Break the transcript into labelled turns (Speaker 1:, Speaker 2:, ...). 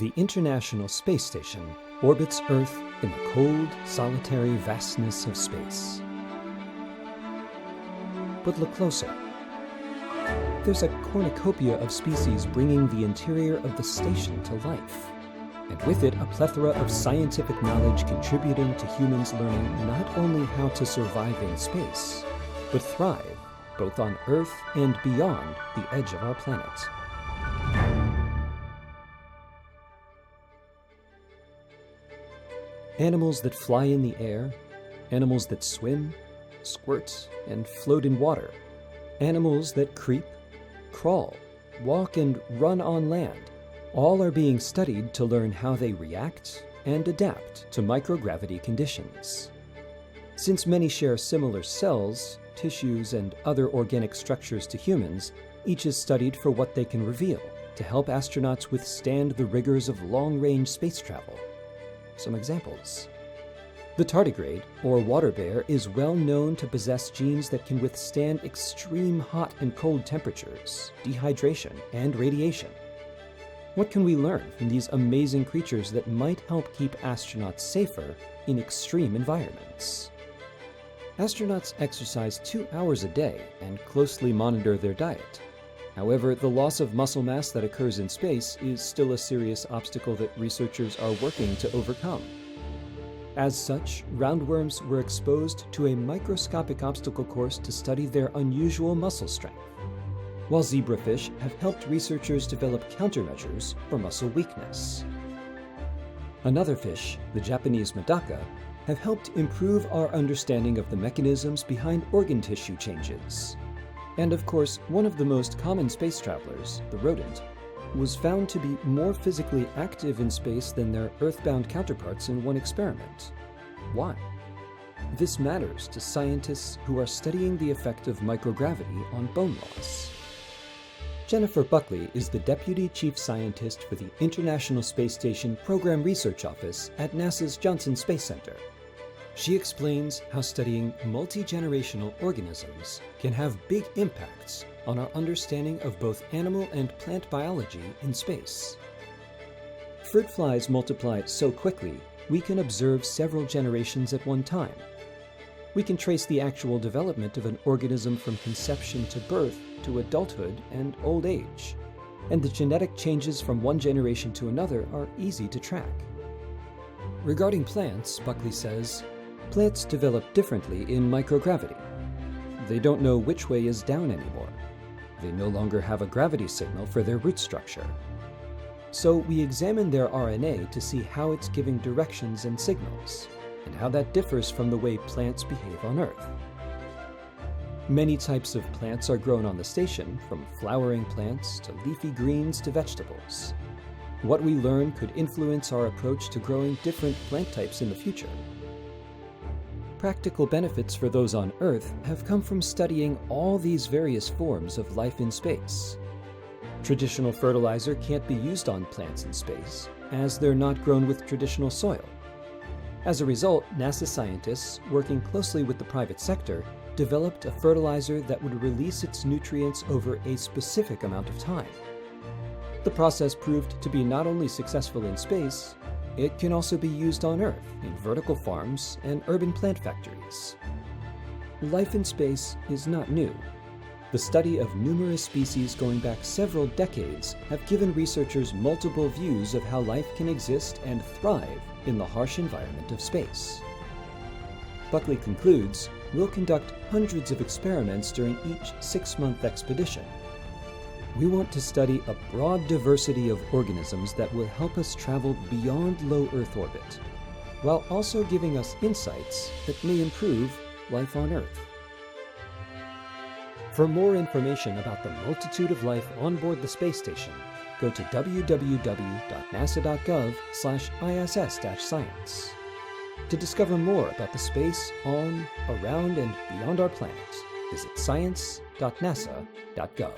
Speaker 1: The International Space Station orbits Earth in the cold, solitary vastness of space. But look closer. There's a cornucopia of species bringing the interior of the station to life, and with it a plethora of scientific knowledge contributing to humans learning not only how to survive in space, but thrive both on Earth and beyond the edge of our planet. Animals that fly in the air, animals that swim, squirt, and float in water, animals that creep, crawl, walk, and run on land, all are being studied to learn how they react and adapt to microgravity conditions. Since many share similar cells, tissues, and other organic structures to humans, each is studied for what they can reveal to help astronauts withstand the rigors of long-range space travel. Some examples. The tardigrade, or water bear, is well known to possess genes that can withstand extreme hot and cold temperatures, dehydration, and radiation. What can we learn from these amazing creatures that might help keep astronauts safer in extreme environments? Astronauts exercise 2 hours a day and closely monitor their diet. However, the loss of muscle mass that occurs in space is still a serious obstacle that researchers are working to overcome. As such, roundworms were exposed to a microscopic obstacle course to study their unusual muscle strength, while zebrafish have helped researchers develop countermeasures for muscle weakness. Another fish, the Japanese medaka, have helped improve our understanding of the mechanisms behind organ tissue changes. And of course, one of the most common space travelers, the rodent, was found to be more physically active in space than their Earthbound counterparts in one experiment. Why? This matters to scientists who are studying the effect of microgravity on bone loss. Jennifer Buckley is the Deputy Chief Scientist for the International Space Station Program Research Office at NASA's Johnson Space Center. She explains how studying multi-generational organisms can have big impacts on our understanding of both animal and plant biology in space. Fruit flies multiply so quickly, we can observe several generations at one time. We can trace the actual development of an organism from conception to birth to adulthood and old age, and the genetic changes from one generation to another are easy to track. Regarding plants, Buckley says, plants develop differently in microgravity. They don't know which way is down anymore. They no longer have a gravity signal for their root structure. So we examine their RNA to see how it's giving directions and signals, and how that differs from the way plants behave on Earth. Many types of plants are grown on the station, from flowering plants to leafy greens to vegetables. What we learn could influence our approach to growing different plant types in the future. Practical benefits for those on Earth have come from studying all these various forms of life in space. Traditional fertilizer can't be used on plants in space, as they're not grown with traditional soil. As a result, NASA scientists, working closely with the private sector, developed a fertilizer that would release its nutrients over a specific amount of time. The process proved to be not only successful in space, it can also be used on Earth in vertical farms and urban plant factories. Life in space is not new. The study of numerous species going back several decades have given researchers multiple views of how life can exist and thrive in the harsh environment of space. Buckley concludes, we'll conduct hundreds of experiments during each 6-month expedition. We want to study a broad diversity of organisms that will help us travel beyond low Earth orbit, while also giving us insights that may improve life on Earth. For more information about the multitude of life on board the space station, go to www.nasa.gov/ISS-science. To discover more about the space on, around, and beyond our planet, visit science.nasa.gov.